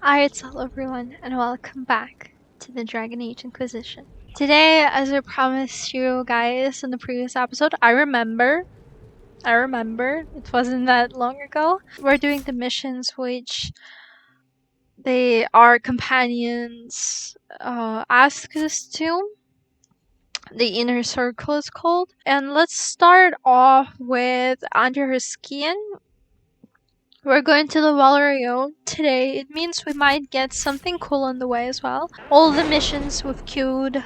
Alright, hello everyone, and welcome back to the Dragon Age Inquisition. Today, as I promised you guys in the previous episode, I remember, it wasn't that long ago, we're doing the missions which our companions asked us to. The Inner Circle is called. And let's start off with Under Her Skin. We're going to the Valerion today. It means we might get something cool on the way as well. All the missions we've queued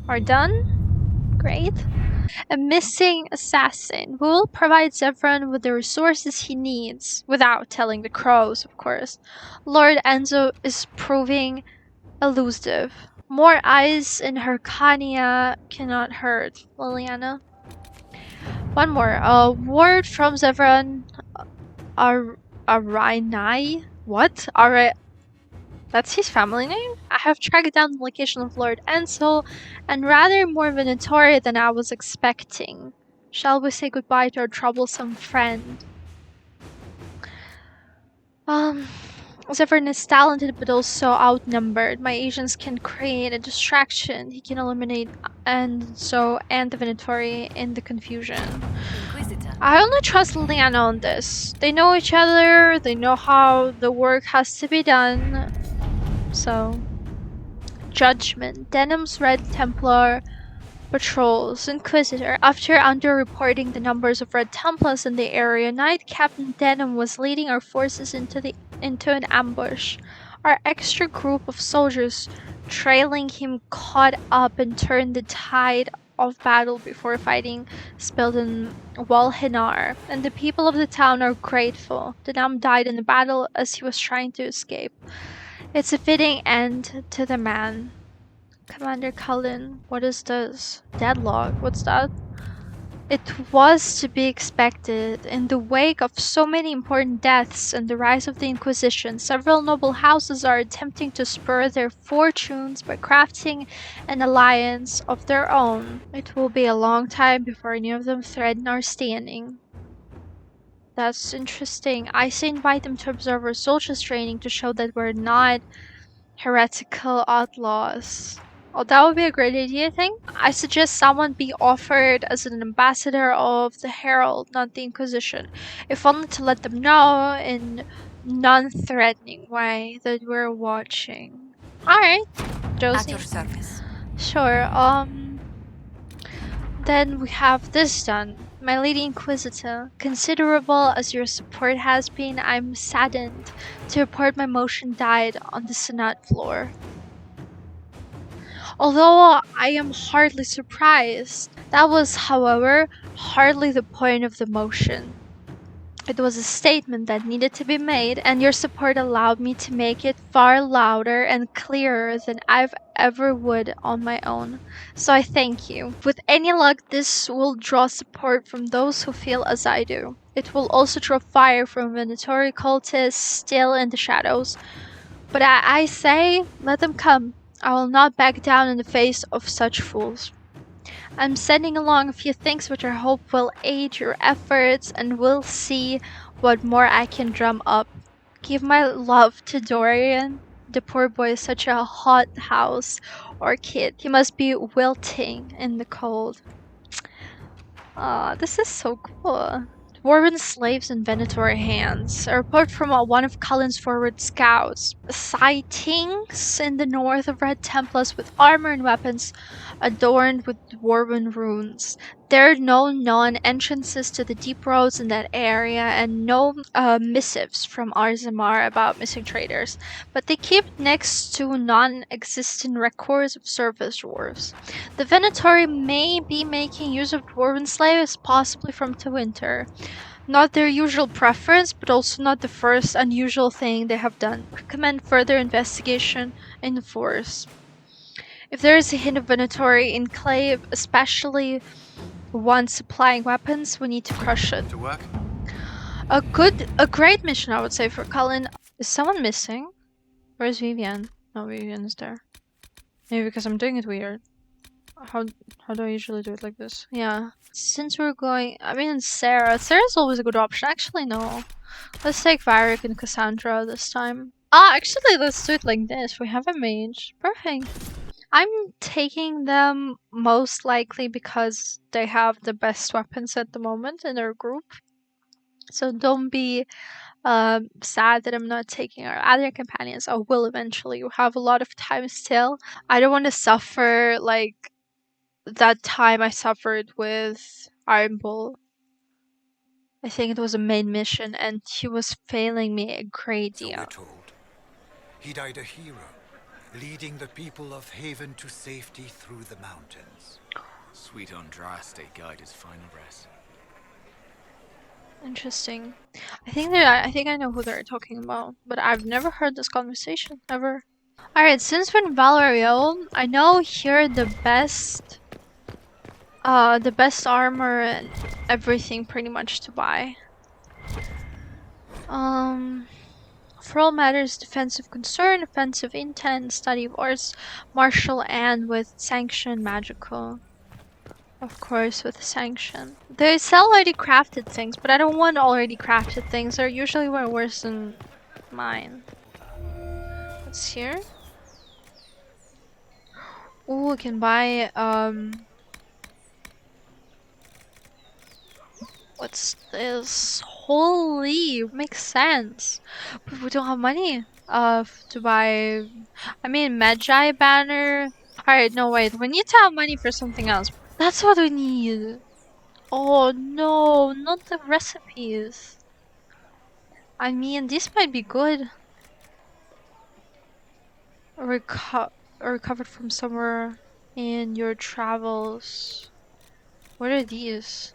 are done. Great. A missing assassin. We will provide Zevran with the resources he needs, without telling the crows, of course. Lord Enzo is proving elusive. More eyes in Hyrcania cannot hurt. Liliana. One more. A word from Zevran. Arinai? What? Alright. That's his family name? I have tracked down the location of Lord Ansel, and rather more Venatori than I was expecting. Shall we say goodbye to our troublesome friend? Zevran is talented but also outnumbered. My agents can create a distraction. He can eliminate Enzo and the Venatori in the confusion. I only trust Liliana on this. They know each other, they know how the work has to be done. So, Judgment. Denham's Red Templar patrols. Inquisitor. After under-reporting the numbers of Red Templars in the area, Knight Captain Denham was leading our forces into an ambush. Our extra group of soldiers trailing him caught up and turned the tide of battle before fighting spilled in Walhinar, and the people of the town are grateful. Denham died in the battle as he was trying to escape. It's a fitting end to the man. Commander Cullen, what is this? Deadlock, what's that? It was to be expected. In the wake of so many important deaths and the rise of the Inquisition, several noble houses are attempting to spur their fortunes by crafting an alliance of their own. It will be a long time before any of them threaten our standing. That's interesting. I say invite them to observe our soldiers' training to show that we're not heretical outlaws. Oh, that would be a great idea, I think. I suggest someone be offered as an ambassador of the Herald, not the Inquisition. If only to let them know in non-threatening way that we're watching. Alright, Josie. At your service. Sure, then we have this done. My Lady Inquisitor, considerable as your support has been, I'm saddened to report my motion died on the Senate floor. Although I am hardly surprised. That was, however, hardly the point of the motion. It was a statement that needed to be made, and your support allowed me to make it far louder and clearer than I've ever would on my own. So I thank you. With any luck, this will draw support from those who feel as I do. It will also draw fire from Venatori cultists still in the shadows. But I say, let them come. I will not back down in the face of such fools. I'm sending along a few things which I hope will aid your efforts, and we'll see what more I can drum up. Give my love to Dorian. The poor boy is such a hot house orchid. He must be wilting in the cold. Aw, this is so cool. Dwarven slaves in Venator hands. A report from one of Cullen's forward scouts. Sightings in the north of Red Templars with armor and weapons adorned with Dwarven runes. There are no known entrances to the deep roads in that area, and no missives from Arzamar about missing traders, but they keep next to non-existent records of surface dwarves. The Venatori may be making use of Dwarven slaves, possibly from Tewinter. Not their usual preference, but also not the first unusual thing they have done. Recommend further investigation in the force. If there is a hint of Venatori enclave, especially one supplying weapons, we need to crush it. To work? A great mission, I would say, for Cullen. Is someone missing? Where's Vivian? No, Vivian is there. Maybe because I'm doing it weird. How do I usually do it like this? Yeah. Since we're going... I mean, Sarah's always a good option. Actually, no. Let's take Varric and Cassandra this time. Ah, actually, let's do it like this. We have a mage. Perfect. I'm taking them most likely because they have the best weapons at the moment in our group. So don't be sad that I'm not taking our other companions. I will eventually. We have a lot of time still. I don't want to suffer like that time I suffered with Iron Bull. I think it was a main mission, and he was failing me a great So deal. we're told. He died a hero, leading the people of Haven to safety through the mountains. Sweet Andraste guide his final rest. Interesting. I think I know who they're talking about, but I've never heard this conversation ever. Alright, since we're in Valerio, I know here the best armor and everything pretty much to buy. For all matters, defensive concern, offensive intent, study of arts, martial, and with sanction, magical. Of course, with sanction. They sell already crafted things, but I don't want already crafted things. They're usually way worse than mine. What's here? Ooh, we can buy, what's this? Holy, makes sense. But we don't have money, to buy, I mean, Magi banner. Alright, no, wait, we need to have money for something else. That's what we need. Oh no, not the recipes. I mean, this might be good. Recovered from somewhere in your travels. What are these?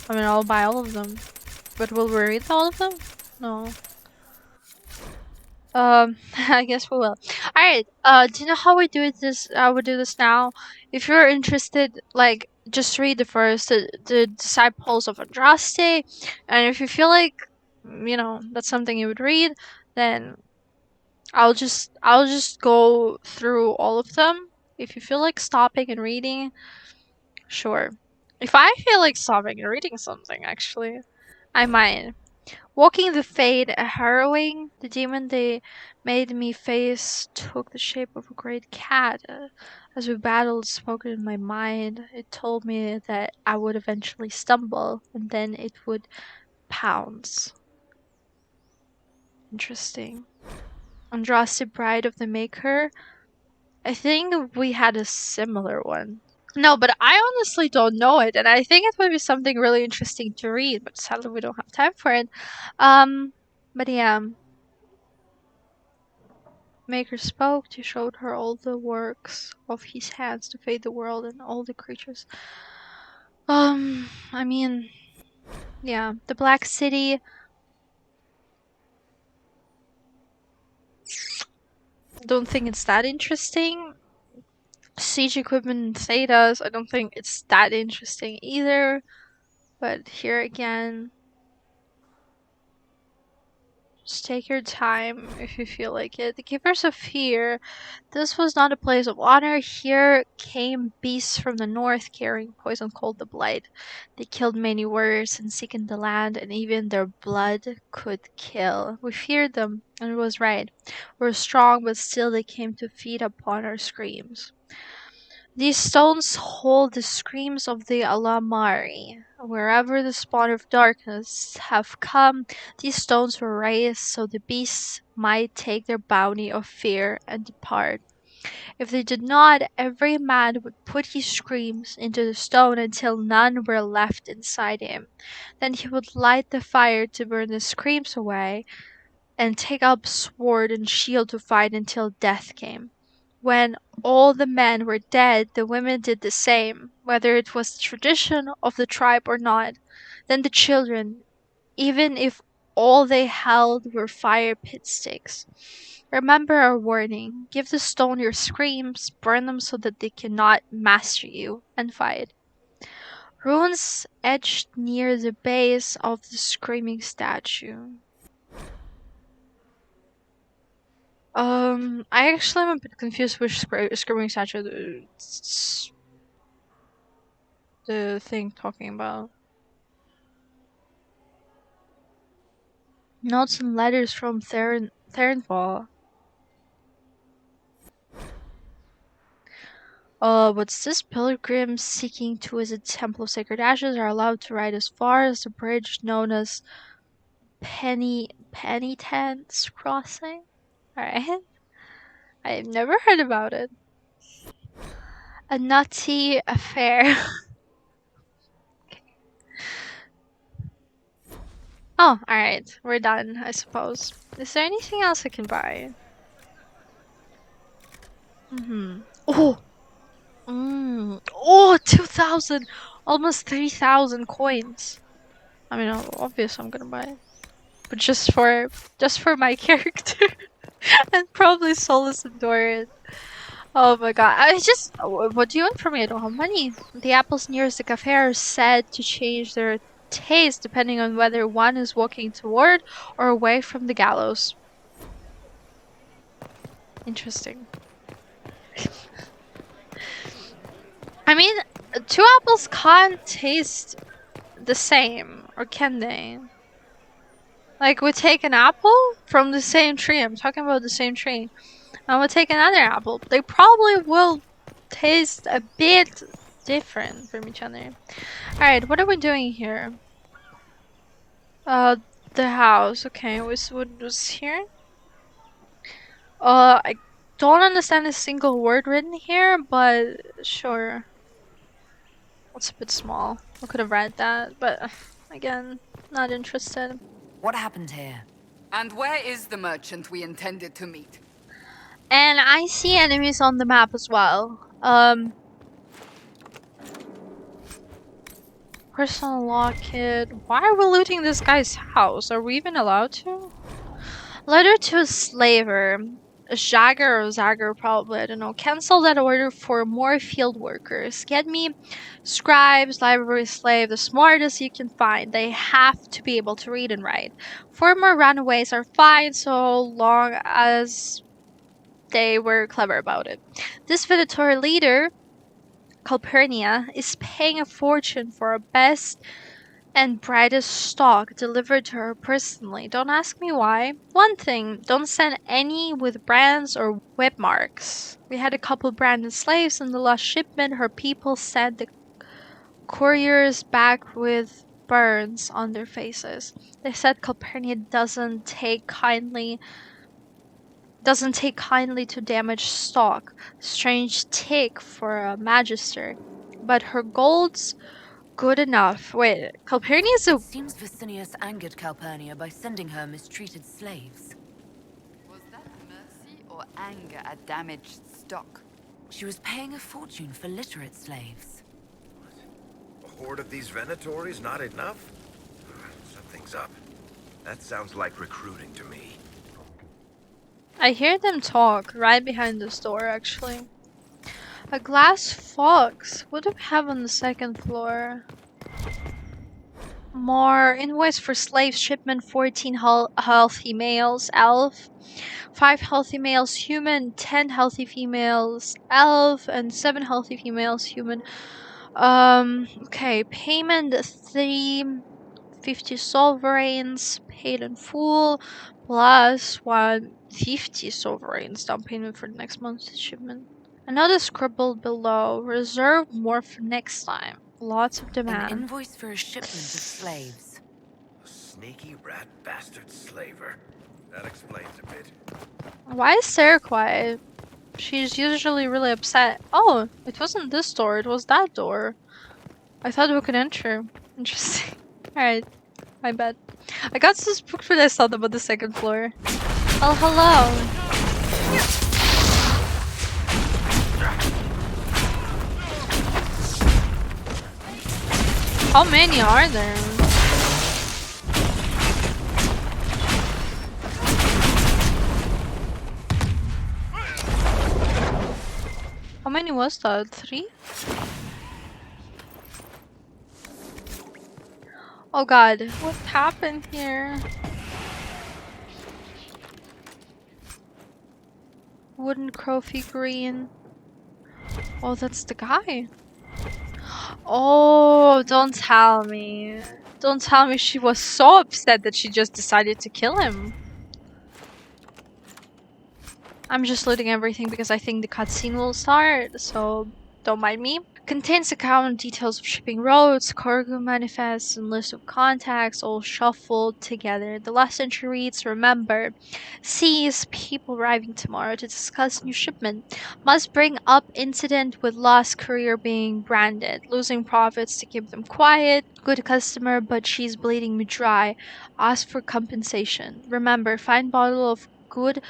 I mean, I'll buy all of them. But will we read all of them? No. I guess we will. Alright, do you know how we do this? We do this now. If you're interested, like, just read the Disciples of Andraste, and if you feel like, that's something you would read, then I'll just go through all of them. If you feel like stopping and reading, sure. If I feel like stopping and reading something, actually, I might. Walking the Fade, a harrowing. The demon they made me face took the shape of a great cat. As we battled, spoken in my mind. It told me that I would eventually stumble, and then it would pounce. Interesting. Andraste, Bride of the Maker. I think we had a similar one. No, but I honestly don't know it, and I think it would be something really interesting to read, but sadly we don't have time for it. But yeah. Maker spoke, he showed her all the works of his hands to fade the world and all the creatures. I mean, yeah, the Black City. Don't think it's that interesting. Siege equipment and Thetas, I don't think it's that interesting either. But here again, just take your time if you feel like it. The Keepers of Fear. This was not a place of honor. Here came beasts from the north carrying poison called the Blight. They killed many warriors and sickened the land, and even their blood could kill. We feared them, and it was right. We were strong, but still they came to feed upon our screams. These stones hold the screams of the Alamari. Wherever the spawn of darkness have come, these stones were raised so the beasts might take their bounty of fear and depart. If they did not, every man would put his screams into the stone until none were left inside him. Then he would light the fire to burn the screams away, and take up sword and shield to fight until death came. When all the men were dead, the women did the same, whether it was the tradition of the tribe or not. Then the children, even if all they held were fire pit sticks. Remember our warning. Give the stone your screams, burn them so that they cannot master you, and fight. Runes etched near the base of the screaming statue. I actually am a bit confused which screaming statue the thing talking about. Notes and letters from Thornfall. What's this? Pilgrims seeking to visit Temple of Sacred Ashes are allowed to ride as far as the bridge known as Penitence Crossing. Alright. I've never heard about it. A nutty affair. Oh, alright. We're done, I suppose. Is there anything else I can buy? Oh! Oh, 2,000! Almost 3,000 coins. I mean, obviously I'm gonna buy it. But just for my character. And probably Solus and Doran. Oh my god. What do you want from me? I don't have money. The apples nearest the cafe are said to change their taste depending on whether one is walking toward or away from the gallows. Interesting. I mean, two apples can't taste the same, or can they? Like, we take an apple from the same tree. I'm talking about the same tree. And we'll take another apple. They probably will taste a bit different from each other. Alright, what are we doing here? The house. Okay, what was here? I don't understand a single word written here, but sure. It's a bit small. I could have read that, but again, not interested. What happened here? And where is the merchant we intended to meet? And I see enemies on the map as well. Personal locket. Why are we looting this guy's house? Are we even allowed to? Letter to a slaver. A Jagger or Zagger, probably, I don't know. Cancel that order for more field workers. Get me scribes, library slave, the smartest you can find. They have to be able to read and write. Former runaways are fine so long as they were clever about it. This Venator leader, Calpurnia, is paying a fortune for our best and brightest stock delivered to her personally. Don't ask me why. One thing, don't send any with brands or whip marks. We had a couple branded slaves in the last shipment. Her people sent the couriers back with burns on their faces. They said Calpurnia doesn't take kindly to damaged stock. Strange tick for a magister. But her gold's good enough. Wait, Calpurnia's a... Seems Vicinius angered Calpurnia by sending her mistreated slaves. Was that mercy or anger at damaged stock? She was paying a fortune for literate slaves. A horde of these Venatories not enough? Something's up. That sounds like recruiting to me. I hear them talk right behind this door, actually. A glass fox. What do we have on the second floor? More invoice for slave shipment. 14 healthy males, elf. 5 healthy males, human. 10 healthy females, elf. And 7 healthy females, human. Okay. Payment 350 sovereigns. Paid in full. Plus 150 sovereigns down payment for the next month's shipment. Another scribbled below. Reserve more for next time. Lots of demand. An invoice for a shipment of slaves. A sneaky rat bastard slaver. That explains a bit. Why is Sarah quiet? She's usually really upset. Oh, it wasn't this door. It was that door. I thought we could enter. Interesting. Alright. My bad. I got so spooked when I saw them on the second floor. Oh, hello. How many are there? How many was that? 3? Oh god, what happened here? Wooden crow figurine. Oh, that's the guy. Oh, don't tell me. Don't tell me she was so upset that she just decided to kill him. I'm just loading everything because I think the cutscene will start, so don't mind me. Contains account details of shipping routes, cargo manifests, and list of contacts all shuffled together. The last entry reads, remember, sees people arriving tomorrow to discuss new shipment. Must bring up incident with lost courier being branded. Losing profits to keep them quiet. Good customer, but she's bleeding me dry. Ask for compensation. Remember, find bottle of good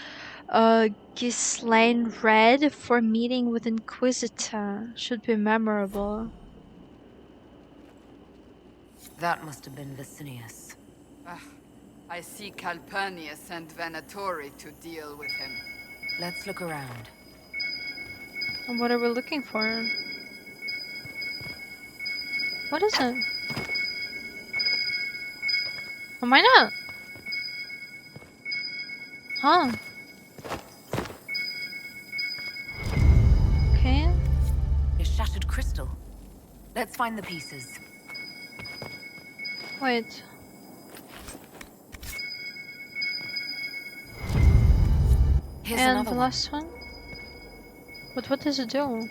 Ghislaine Red for meeting with Inquisitor. Should be memorable. That must have been Vicinius. I see Calpurnia sent Venatori to deal with him. Let's look around. And what are we looking for? What is it? Oh, why not? Huh. Okay. A shattered crystal. Let's find the pieces. Wait. Here's And another the one. last one? But what does it do?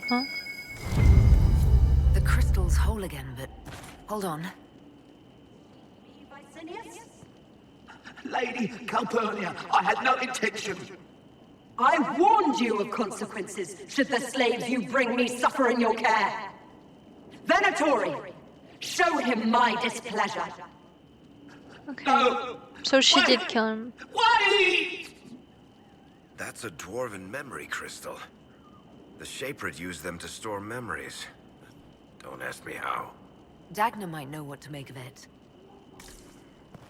Huh? The crystal's whole again, but hold on. Lady Calpurnia, I had no intention. I warned you of consequences should the slaves you bring me suffer in your care. Venatori, show him my displeasure. Okay. No! So she did Wait! kill him. Wait! That's a dwarven memory crystal. The Shapered used them to store memories. Don't ask me how. Dagna might know what to make of it.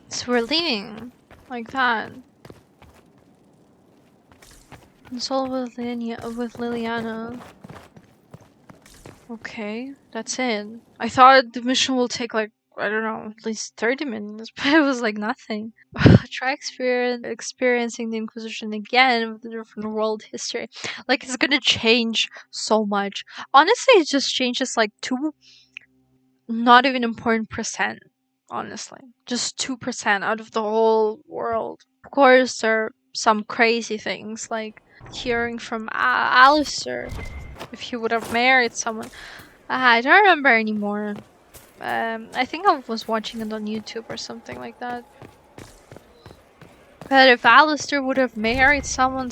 So we're leaving. Like that. Console with Liliana. Okay, that's it. I thought the mission will take like, I don't know, at least 30 minutes, but it was like nothing. Try experiencing the Inquisition again with a different world history. Like, it's gonna change so much. Honestly, it just changes like 2 not even important percent. Honestly, just 2% out of the whole world. Of course, there are some crazy things like hearing from Alistair if he would have married someone. I don't remember anymore. I think I was watching it on YouTube or something like that. But if Alistair would have married someone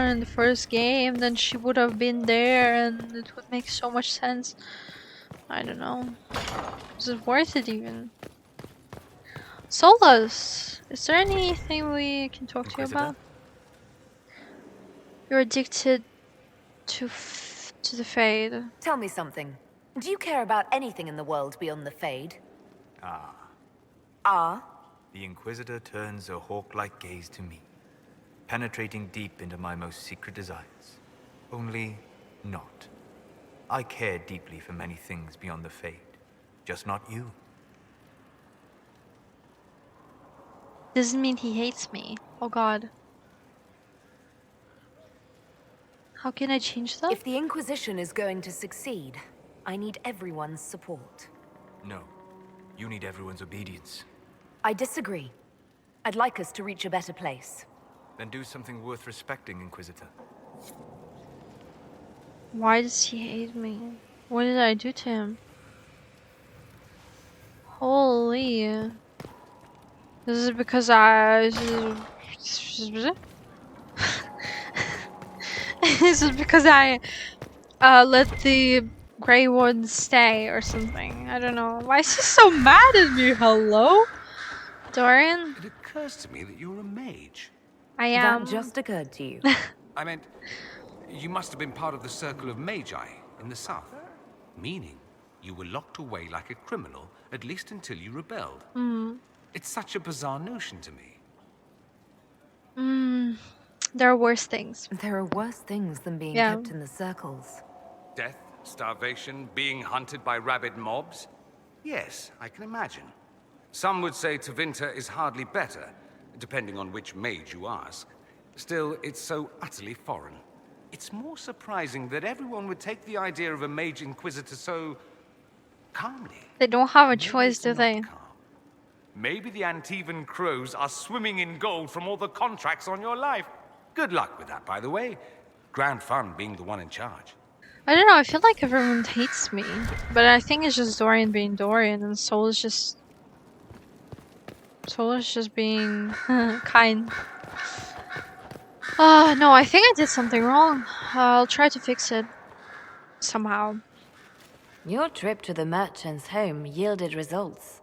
in the first game, then she would have been there and it would make so much sense. I don't know. Is it worth it even? Solas, is there anything we can talk to you about? You're addicted to the Fade. Tell me something. Do you care about anything in the world beyond the Fade? Ah, Ah? the Inquisitor turns a hawk-like gaze to me, penetrating deep into my most secret desires. Only not. I care deeply for many things beyond the Fade, just not you. Doesn't mean he hates me. Oh god. How can I change that? If the Inquisition is going to succeed, I need everyone's support. No, you need everyone's obedience. I disagree. I'd like us to reach a better place. Then do something worth respecting, Inquisitor. Why does he hate me? What did I do to him? Holy. This is because This is because I let the Grey Warden stay or something. I don't know. Why is he so mad at me? Hello? Dorian? It occurs to me that you're a mage. I am. That just occurred to you. I meant, you must have been part of the Circle of Magi in the south. Meaning, you were locked away like a criminal, at least until you rebelled. It's such a bizarre notion to me. There are worse things. There are worse things than being Yeah. kept in the circles. Death, starvation, being hunted by rabid mobs? Yes, I can imagine. Some would say Tevinter is hardly better, depending on which mage you ask. Still, it's so utterly foreign. It's more surprising that everyone would take the idea of a mage inquisitor so calmly. They don't have a Maybe choice, it's do not they? calm. Maybe the Antivan crows are swimming in gold from all the contracts on your life. Good luck with that, by the way. Grand fun being the one in charge. I don't know, I feel like everyone hates me. But I think it's just Dorian being Dorian, and Soul is just being kind. No, I think I did something wrong. I'll try to fix it. Somehow. Your trip to the merchant's home yielded results.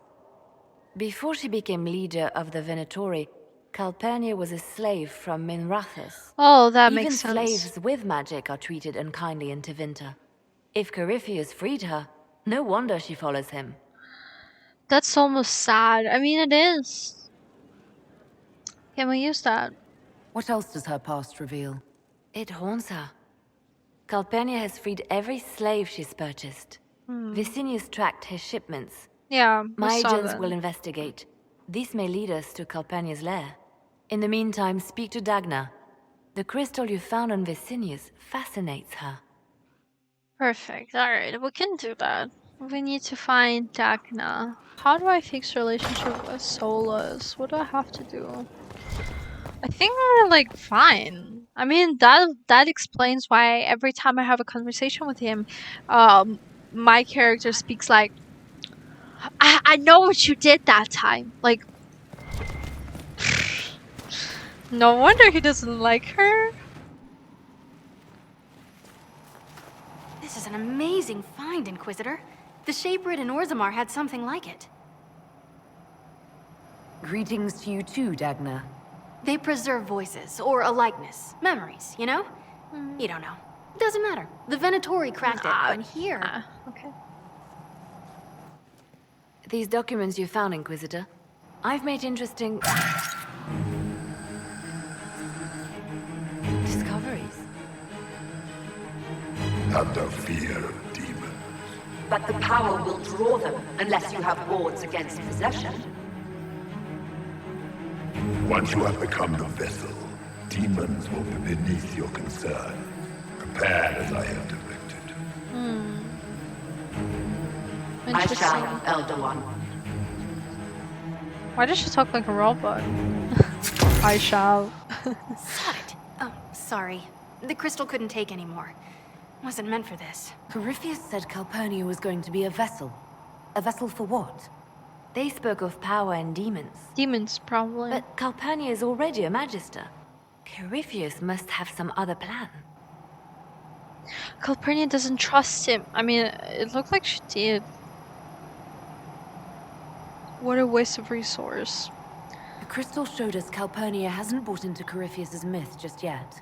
Before she became leader of the Venatori, Calpurnia was a slave from Minrathous. Oh, that Even makes sense. slaves with magic are treated unkindly in Tevinter. If Corypheus freed her, no wonder she follows him. That's almost sad. I mean, it is. Can we use that? What else does her past reveal? It haunts her. Calpurnia has freed every slave she's purchased. Vicinius tracked his shipments. Yeah, My I saw agents that. will investigate. This may lead us to Calpurnia's lair. In the meantime, speak to Dagna. The crystal you found on Vicinius fascinates her. Perfect. Alright, we can do that. We need to find Dagna. How do I fix relationship with Solus? What do I have to do? I think we're like fine. I mean, that explains why every time I have a conversation with him, my character speaks like, I know what you did that time. Like, no wonder he doesn't like her. This is an amazing find, Inquisitor. The Shaperid in Orzammar had something like it. Greetings to you too, Dagna. They preserve voices, or a likeness, memories, you know? You don't know. Doesn't matter. The Venatori cracked it, but here... Okay. These documents you found, Inquisitor, I've made interesting... discoveries. Under fear of demons. But the power will draw them unless you have wards against possession. Once you have become the vessel, demons will be beneath your concern. Prepare as I have directed. I Interesting. shall, Elder One. Why does she talk like a robot? I shall. Saw it. Oh, sorry. The crystal couldn't take anymore. Wasn't meant for this. Corypheus said Calpurnia was going to be a vessel. A vessel for what? They spoke of power and demons. Demons, probably. But Calpurnia is already a magister. Corypheus must have some other plan. Calpurnia doesn't trust him. I mean, it looked like she did. What a waste of resource. The crystal showed us Calpurnia hasn't bought into Corypheus's myth just yet.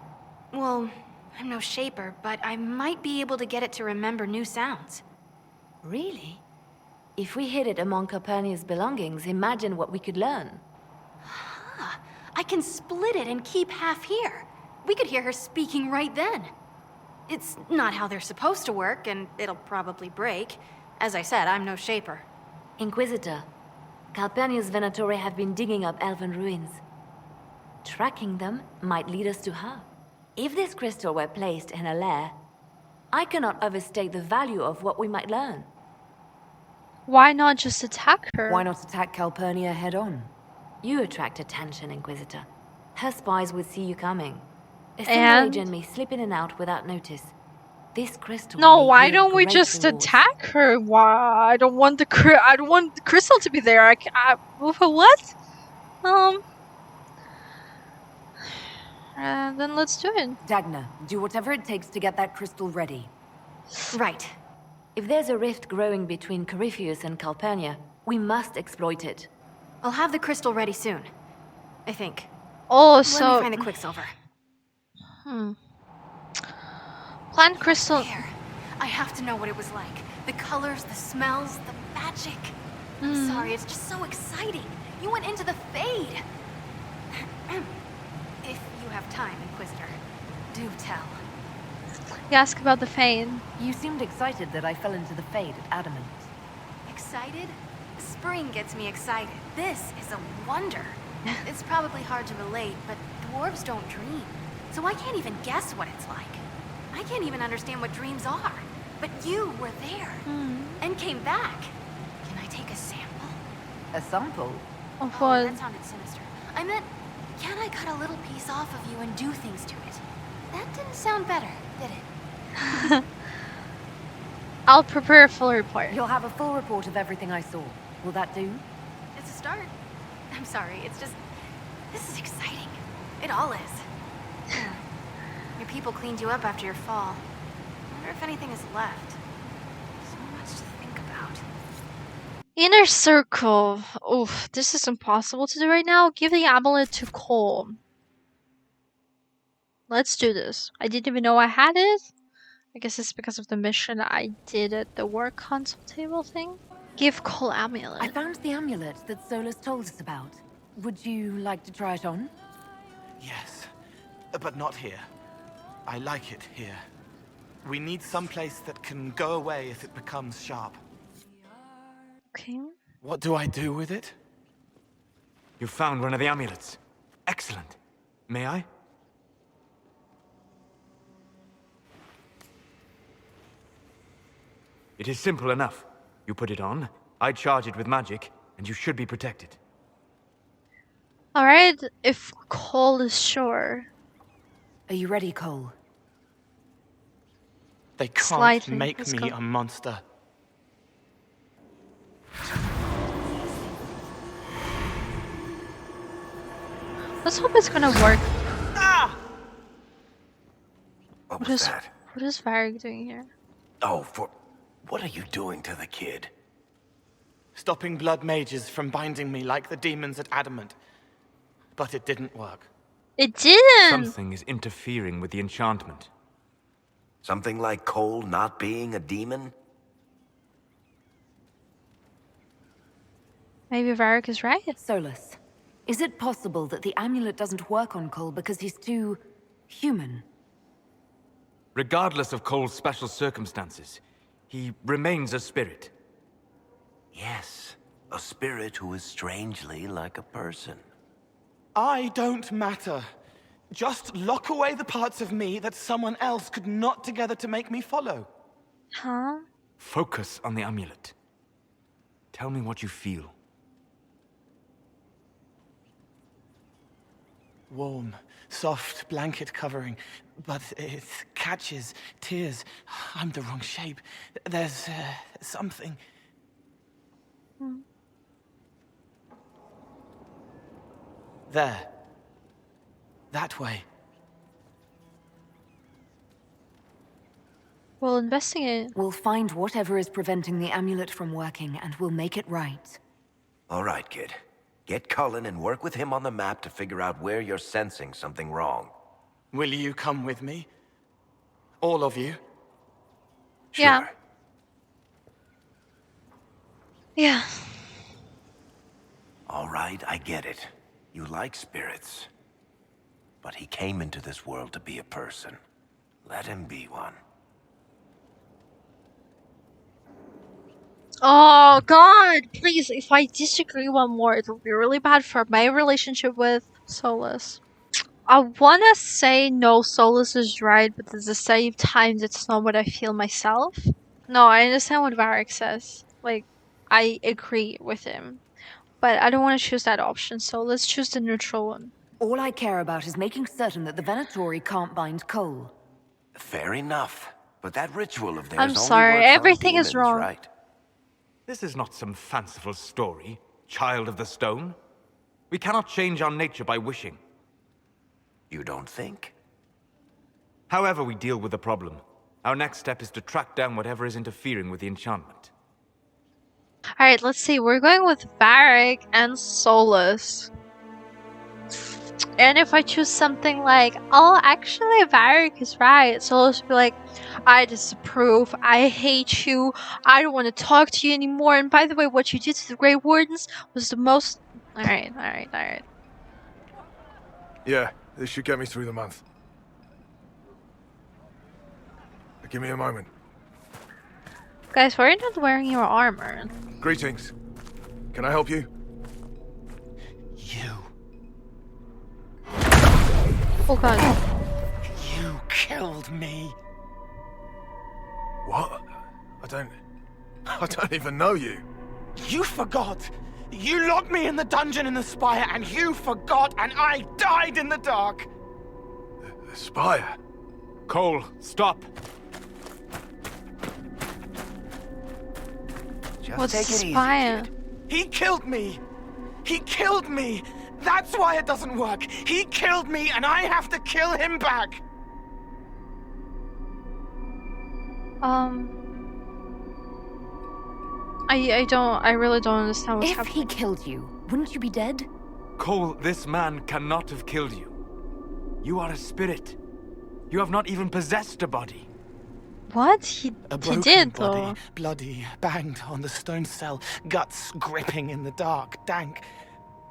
Well, I'm no shaper, but I might be able to get it to remember new sounds. Really? If we hid it among Calpurnia's belongings, imagine what we could learn. Huh. I can split it and keep half here. We could hear her speaking right then. It's not how they're supposed to work, and it'll probably break. As I said, I'm no shaper. Inquisitor, Calpurnia's Venatori have been digging up elven ruins. Tracking them might lead us to her. If this crystal were placed in a lair, I cannot overstate the value of what we might learn. Why not just attack her? Why not attack Calpurnia head-on? You attract attention, Inquisitor. Her spies would see you coming. A single And? agent may slip in and out without notice. This crystal No, may why yield don't we great just rewards. attack her? Why? I don't want the crystal to be there. For what? Then let's do it. Dagna, do whatever it takes to get that crystal ready. Right. If there's a rift growing between Corypheus and Calpurnia, we must exploit it. I'll have the crystal ready soon. I think. Oh, Let me so find the Quicksilver. plant crystal. There. I have to know what it was like. The colors, the smells, the magic. I'm sorry, it's just so exciting. You went into the Fade. If you have time, Inquisitor, do tell. You ask about the Fane. You seemed excited that I fell into the Fade at Adamant. Excited? Spring gets me excited. This is a wonder. It's probably hard to relate, but dwarves don't dream. So I can't even guess what it's like. I can't even understand what dreams are. But you were there. And came back. Can I take a sample? A sample? Of Oh, what? that sounded sinister. I meant, can I cut a little piece off of you and do things to it? That didn't sound better, did it? I'll prepare a full report. You'll have a full report of everything I saw. Will that do? It's a start. I'm sorry, it's just... This is exciting. It all is. Your people cleaned you up after your fall. I wonder if anything is left. So much to think about. Inner circle. Oof, this is impossible to do right now. Give the amulet to Cole. Let's do this. I didn't even know I had it. I guess it's because of the mission I did at the work console table thing. Give Cole amulet. I found the amulet that Solus told us about. Would you like to try it on? Yes, but not here. I like it here. We need someplace that can go away if it becomes sharp. Okay. What do I do with it? You found one of the amulets. Excellent. May I? It is simple enough. You put it on, I charge it with magic, and you should be protected. Alright, if Cole is sure. Are you ready, Cole? They can't Slightly. make Let's me go. a monster. Let's hope it's gonna work. What What was is that? what is Varric doing here? Oh, what are you doing to the kid? Stopping blood mages from binding me like the demons at Adamant. But it didn't work. It didn't! Something is interfering with the enchantment. Something like Cole not being a demon? Maybe Varric is right. Solus, is it possible that the amulet doesn't work on Cole because he's too... human? Regardless of Cole's special circumstances, he remains a spirit. Yes, a spirit who is strangely like a person. I don't matter. Just lock away the parts of me that someone else could knot together to make me follow. Huh? Focus on the amulet. Tell me what you feel. Warm, soft blanket covering, but it catches tears. I'm the wrong shape. There's something. There. That way. We'll investigate. We'll find whatever is preventing the amulet from working, and we'll make it right. All right, kid. Get Cullen and work with him on the map to figure out where you're sensing something wrong. Will you come with me? All of you? Sure. Yeah. Yeah. All right, I get it. You like spirits. But he came into this world to be a person. Let him be one. Oh god, please, if I disagree one more, it'll be really bad for my relationship with Solus. I wanna say no, Solus is right, but at the same time, that's not what I feel myself. No, I understand what Varric says. Like, I agree with him. But I don't want to choose that option, so let's choose the neutral one. All I care about is making certain that the Venatori can't bind Cole. Fair enough. But that ritual of theirs I'm only sorry, works on everything is demons, wrong. Right? This is not some fanciful story, child of the stone. We cannot change our nature by wishing. You don't think? However we deal with the problem, our next step is to track down whatever is interfering with the enchantment. Alright, let's see. We're going with Varric and Solus. And if I choose something like, oh, actually, Varric is right, Solus would be like, I disapprove, I hate you, I don't want to talk to you anymore, and by the way, what you did to the Grey Wardens was the most... Alright. Yeah, this should get me through the month. Give me a moment. Guys, why are you not wearing your armor? Greetings. Can I help you? You. Oh god. You killed me. What? I don't even know you. You forgot. You locked me in the dungeon in the spire, and you forgot, and I died in the dark! The spire? Cole, stop! Just What's take the it easy, spire? kid. He killed me! He killed me! That's why it doesn't work! He killed me, and I have to kill him back! I really don't understand what's If happening. he killed you, wouldn't you be dead? Cole, this man cannot have killed you. You are a spirit. You have not even possessed a body. What? A He broken did, body, though. bloody, banged on the stone cell, guts gripping in the dark, dank.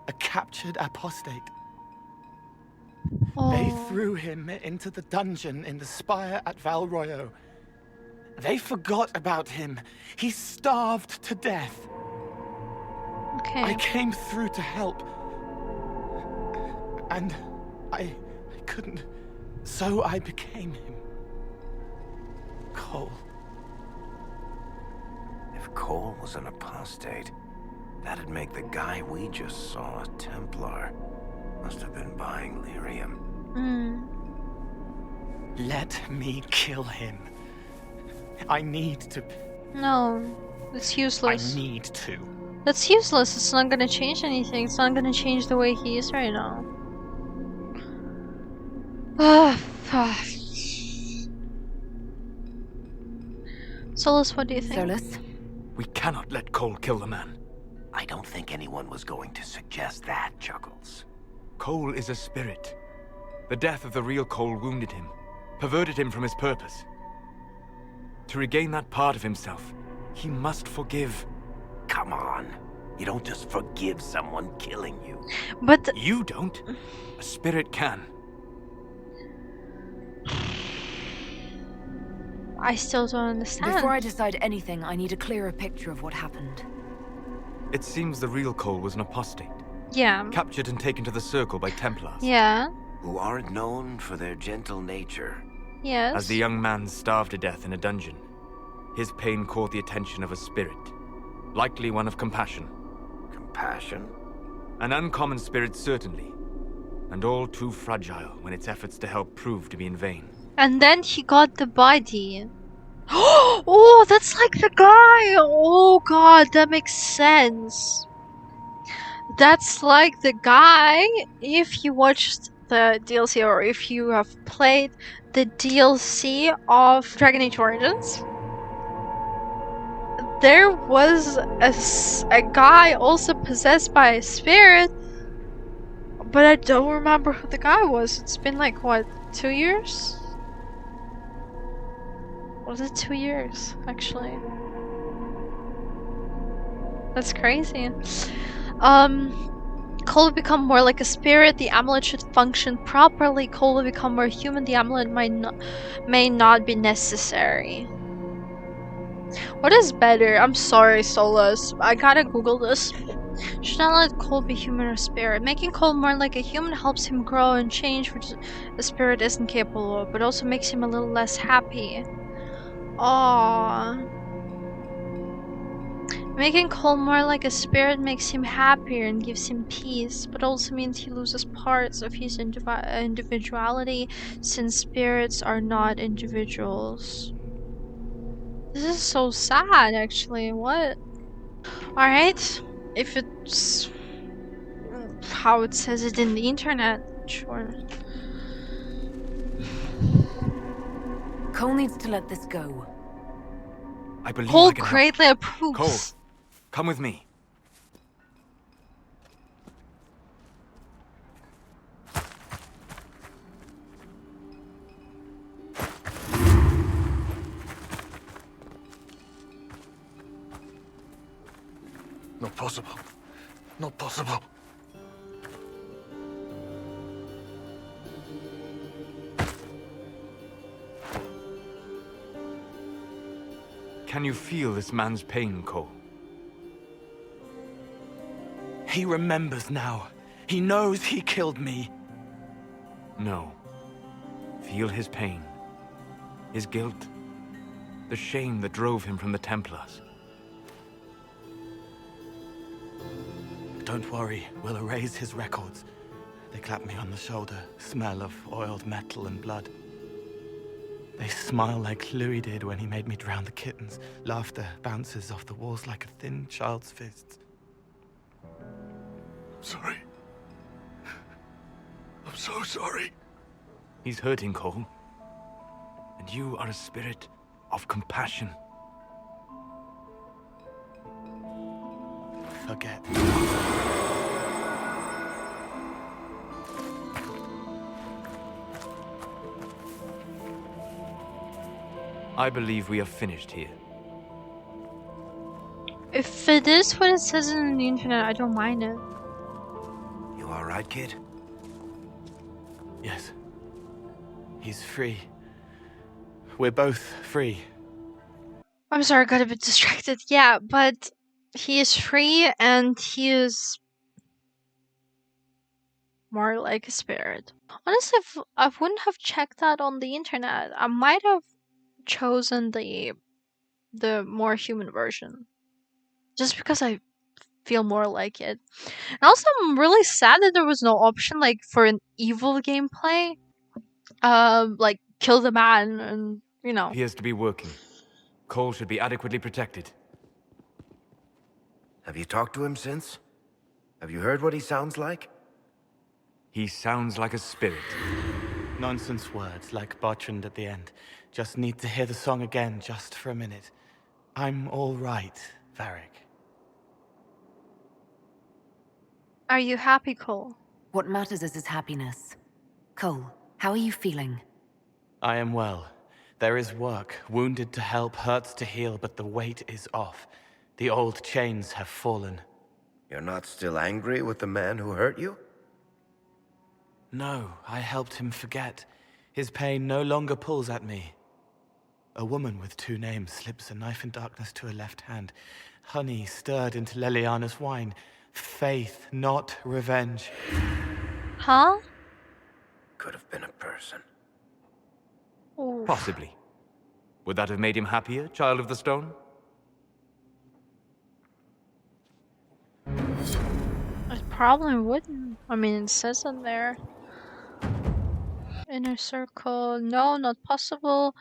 A captured apostate. They Oh. threw him into the dungeon in the spire at Val Royo. They forgot about him. He starved to death. Okay. I came through to help. And I couldn't. So I became him. Cole. If Cole was an apostate, that'd make the guy we just saw a Templar. Must have been buying lyrium. Let me kill him. I need to. No, it's useless. I need to. That's useless. It's not gonna change anything. It's not gonna change the way he is right now. Solus, what do you think? Solus? We cannot let Cole kill the man. I don't think anyone was going to suggest that, Chuckles. Cole is a spirit. The death of the real Cole wounded him, perverted him from his purpose. To regain that part of himself, he must forgive. Come on. You don't just forgive someone killing you. But You don't. A spirit can. I still don't understand. Before I decide anything, I need a clearer picture of what happened. It seems the real Cole was an apostate, Yeah. captured and taken to the Circle by Templars. Yeah. Who aren't known for their gentle nature. Yes. As the young man starved to death in a dungeon, his pain caught the attention of a spirit, likely one of compassion. Compassion? An uncommon spirit, certainly, and all too fragile when its efforts to help proved to be in vain. And then he got the body. Oh, that's like the guy. Oh god, that makes sense. That's like the guy. If you watched the DLC or if you have played the DLC of Dragon Age Origins, there was a guy also possessed by a spirit, but I don't remember who the guy was. It's been like, what, 2 years? Was it 2 years, actually? That's crazy. Cole will become more like a spirit. The amulet should function properly. Cole will become more human. The amulet may not be necessary. What is better? I'm sorry, Solus. I gotta Google this. Should not let Cole be human or spirit. Making Cole more like a human helps him grow and change, which a spirit isn't capable of, but also makes him a little less happy. Aww. Making Cole more like a spirit makes him happier and gives him peace, but also means he loses parts of his individuality, since spirits are not individuals. This is so sad, actually. What? Alright. If it's how it says it in the internet, sure. Cole needs to let this go. I believe Cole I can help. greatly approves. Cole, come with me. Not possible. Not possible. Can you feel this man's pain, Cole? He remembers now. He knows he killed me. No. Feel his pain. His guilt. The shame that drove him from the Templars. Don't worry, we'll erase his records. They clap me on the shoulder, smell of oiled metal and blood. They smile like Louis did when he made me drown the kittens. Laughter bounces off the walls like a thin child's fists. Sorry. I'm so sorry. He's hurting, Cole. And you are a spirit of compassion. Forget. I believe we are finished here. If it is what it says on the internet, I don't mind it. You alright, kid? Yes. He's free. We're both free. I'm sorry, I got a bit distracted. Yeah, but he is free and he is more like a spirit. Honestly, if I wouldn't have checked that on the internet, I might have chosen the more human version. Just because I feel more like it. And also, I'm really sad that there was no option like for an evil gameplay. Like kill the man and Appears to be working. Cole should be adequately protected. Have you talked to him since? Have you heard what he sounds like? He sounds like a spirit. Nonsense words like Bertrand at the end. Just need to hear the song again just for a minute. I'm all right, Varric. Are you happy, Cole? What matters is his happiness. Cole, how are you feeling? I am well. There is work. Wounded to help, hurts to heal, but the weight is off. The old chains have fallen. You're not still angry with the man who hurt you? No, I helped him forget. His pain no longer pulls at me. A woman with 2 names slips a knife in darkness to her left hand. Honey stirred into Leliana's wine. Faith, not revenge. Huh? Could have been a person. Oof. Possibly. Would that have made him happier, Child of the Stone? It probably wouldn't. I mean, it says in there. Inner circle. No, not possible.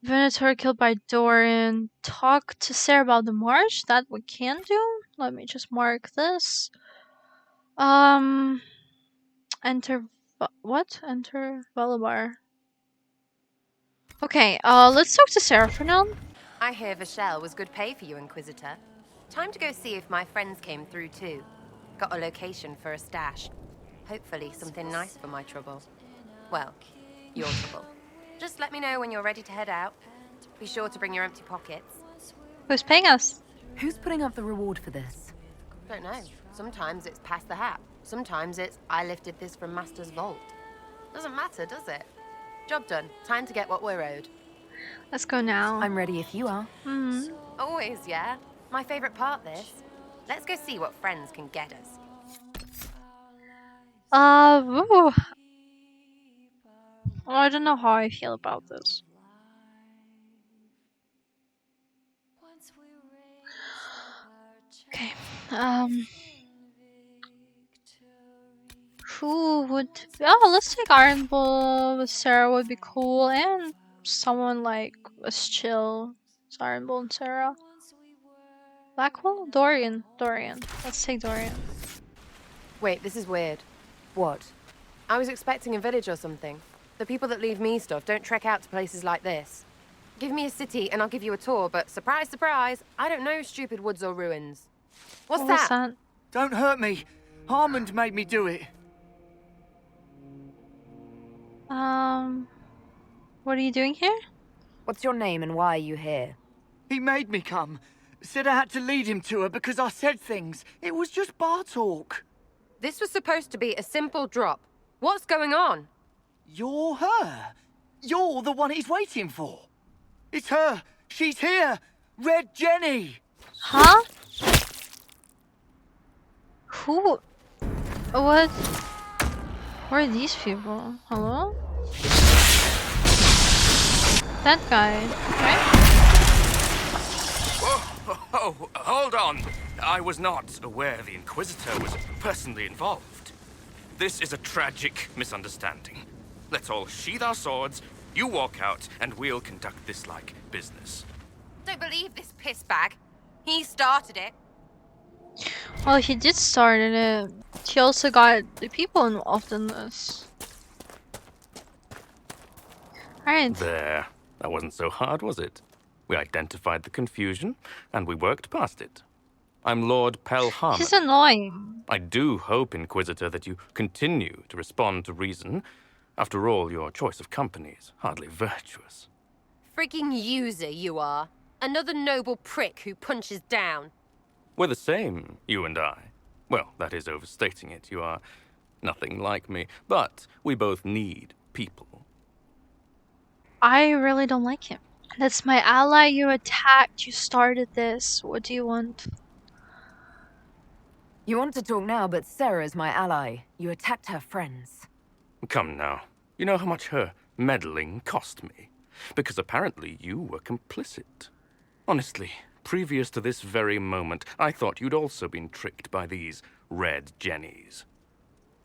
Venator killed by Dorian. Talk to Sarah about the march. That we can do. Let me just mark this. Enter. What? Enter Valabar. Okay. Let's talk to Sarah for now. I hear Vashel was good pay for you, Inquisitor. Time to go see if my friends came through too. Got a location for a stash. Hopefully something nice for my trouble. Well, your trouble. Just let me know when you're ready to head out. Be sure to bring your empty pockets. Who's paying us? Who's putting up the reward for this? Don't know. Sometimes it's pass the hat. Sometimes it's I lifted this from Master's vault. Doesn't matter, does it? Job done. Time to get what we're owed. Let's go now. I'm ready if you are. Always, yeah. My favorite part, this. Let's go see what friends can get us. Ooh. I don't know how I feel about this. Okay. Who would? Oh, let's take Iron Bull. With Sarah would be cool, and someone like was chill. It's Iron Bull and Sarah. Blackwell? Dorian. Let's take Dorian. Wait, this is weird. What? I was expecting a village or something. The people that leave me stuff don't trek out to places like this. Give me a city and I'll give you a tour, but surprise, surprise, I don't know stupid woods or ruins. What's What was that? Don't hurt me. Harmond made me do it. What are you doing here? What's your name and why are you here? He made me come. Said I had to lead him to her because I said things. It was just bar talk. This was supposed to be a simple drop. What's going on? You're her. You're the one he's waiting for. It's her. She's here. Red Jenny. Huh? Who? What? Where are these people? Hello? That guy, right? Whoa, hold on. I was not aware the Inquisitor was personally involved. This is a tragic misunderstanding. Let's all sheath our swords, you walk out, and we'll conduct this like business. Don't believe this piss bag. He started it. Well, he did start it. He also got the people involved in this. Alright. There. That wasn't so hard, was it? We identified the confusion, and we worked past it. I'm Lord Pelhammer. He's annoying. I do hope, Inquisitor, that you continue to respond to reason. After all, your choice of company is hardly virtuous. Freaking user, you are. Another noble prick who punches down. We're the same, you and I. Well, that is overstating it. You are nothing like me. But we both need people. I really don't like him. That's my ally. You attacked. You started this. What do you want? You want to talk now, but Sarah is my ally. You attacked her friends. Come now. You know how much her meddling cost me? Because apparently you were complicit. Honestly, previous to this very moment, I thought you'd also been tricked by these red jennies.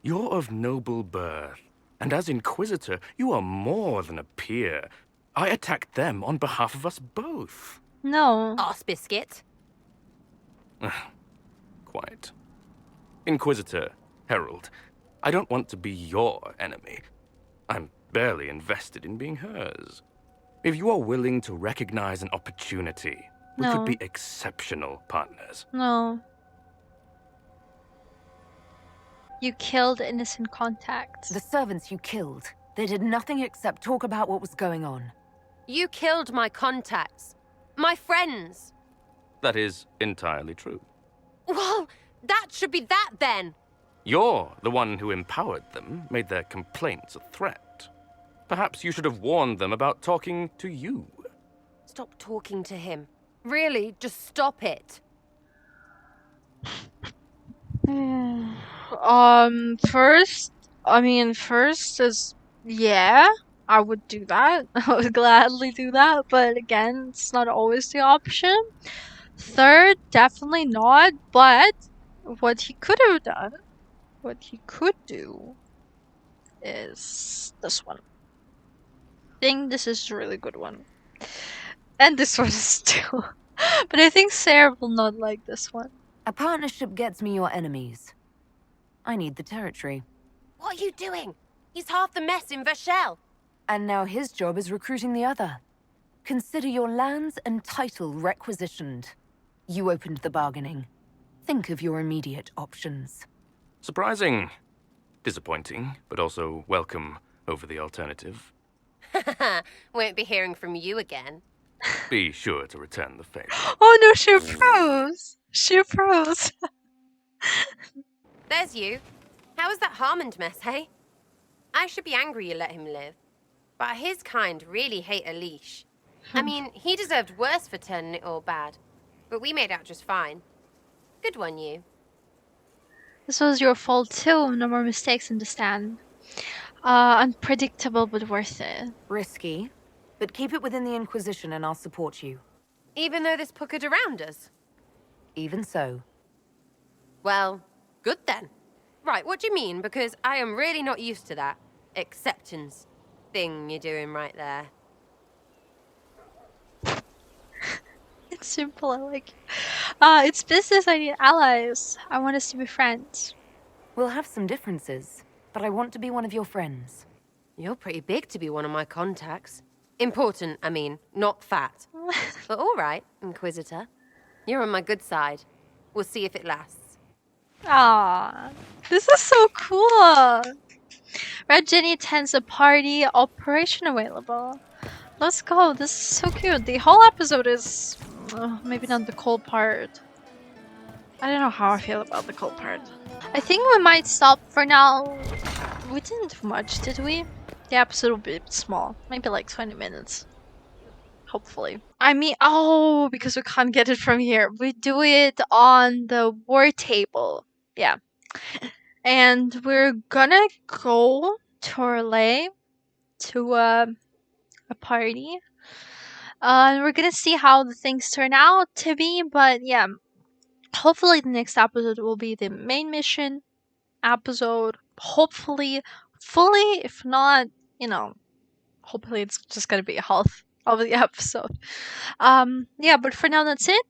You're of noble birth, and as Inquisitor, you are more than a peer. I attacked them on behalf of us both. No. Arse biscuit. Quite. Inquisitor, Herald, I don't want to be your enemy. I'm barely invested in being hers. If you are willing to recognize an opportunity, we could be exceptional partners. No. You killed innocent contacts. The servants you killed, they did nothing except talk about what was going on. You killed my contacts. My friends. That is entirely true. Well, that should be that then. You're the one who empowered them, made their complaints a threat. Perhaps you should have warned them about talking to you. Stop talking to him. Really, just stop it. First is, yeah, I would do that. I would gladly do that, but again, it's not always the option. Third, definitely not, but what he could have done, what he could do, is this one. I think this is a really good one. And this one is too. But I think Sarah will not like this one. A partnership gets me your enemies. I need the territory. What are you doing? He's half the mess in Vashel. And now his job is recruiting the other. Consider your lands and title requisitioned. You opened the bargaining. Think of your immediate options. Surprising. Disappointing, but also welcome over the alternative. Won't be hearing from you again. Be sure to return the favor. Oh no, she froze! She froze! There's you. How was that Harmond mess, hey? I should be angry you let him live. But his kind really hate a leash. I mean, he deserved worse for turning it all bad. But we made out just fine. Good one, you. This was your fault too. No more mistakes in the stand. Unpredictable but worth it. Risky, but keep it within the Inquisition and I'll support you. Even though this puckered around us? Even so. Well, good then. Right, what do you mean? Because I am really not used to that acceptance thing you're doing right there. It's simple, I like it. It's business, I need allies. I want us to be friends. We'll have some differences, but I want to be one of your friends. You're pretty big to be one of my contacts. Important, I mean, not fat. But all right, Inquisitor. You're on my good side. We'll see if it lasts. Ah, this is so cool. Red Jenny attends a party. Operation available. Let's go. This is so cute. The whole episode is maybe not the cold part. I don't know how I feel about the cold part. I think we might stop for now. We didn't do much, did we? The episode will be small. Maybe like 20 minutes. Hopefully. I mean, oh, because we can't get it from here. We do it on the war table. Yeah. And we're gonna go to Orlais to a party. And we're gonna see how the things turn out to be, but yeah. hopefully the next episode will be the main mission episode. Hopefully, fully. If not, hopefully it's just gonna be half of the episode. Yeah, but for now that's it.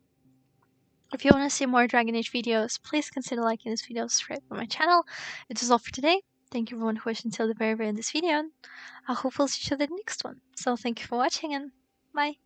If you want to see more Dragon Age videos, please consider liking this video, subscribe to my channel. It is all for today. Thank you everyone who watched until the very end of this video. I hope we'll see each other in the next one. So thank you for watching and bye.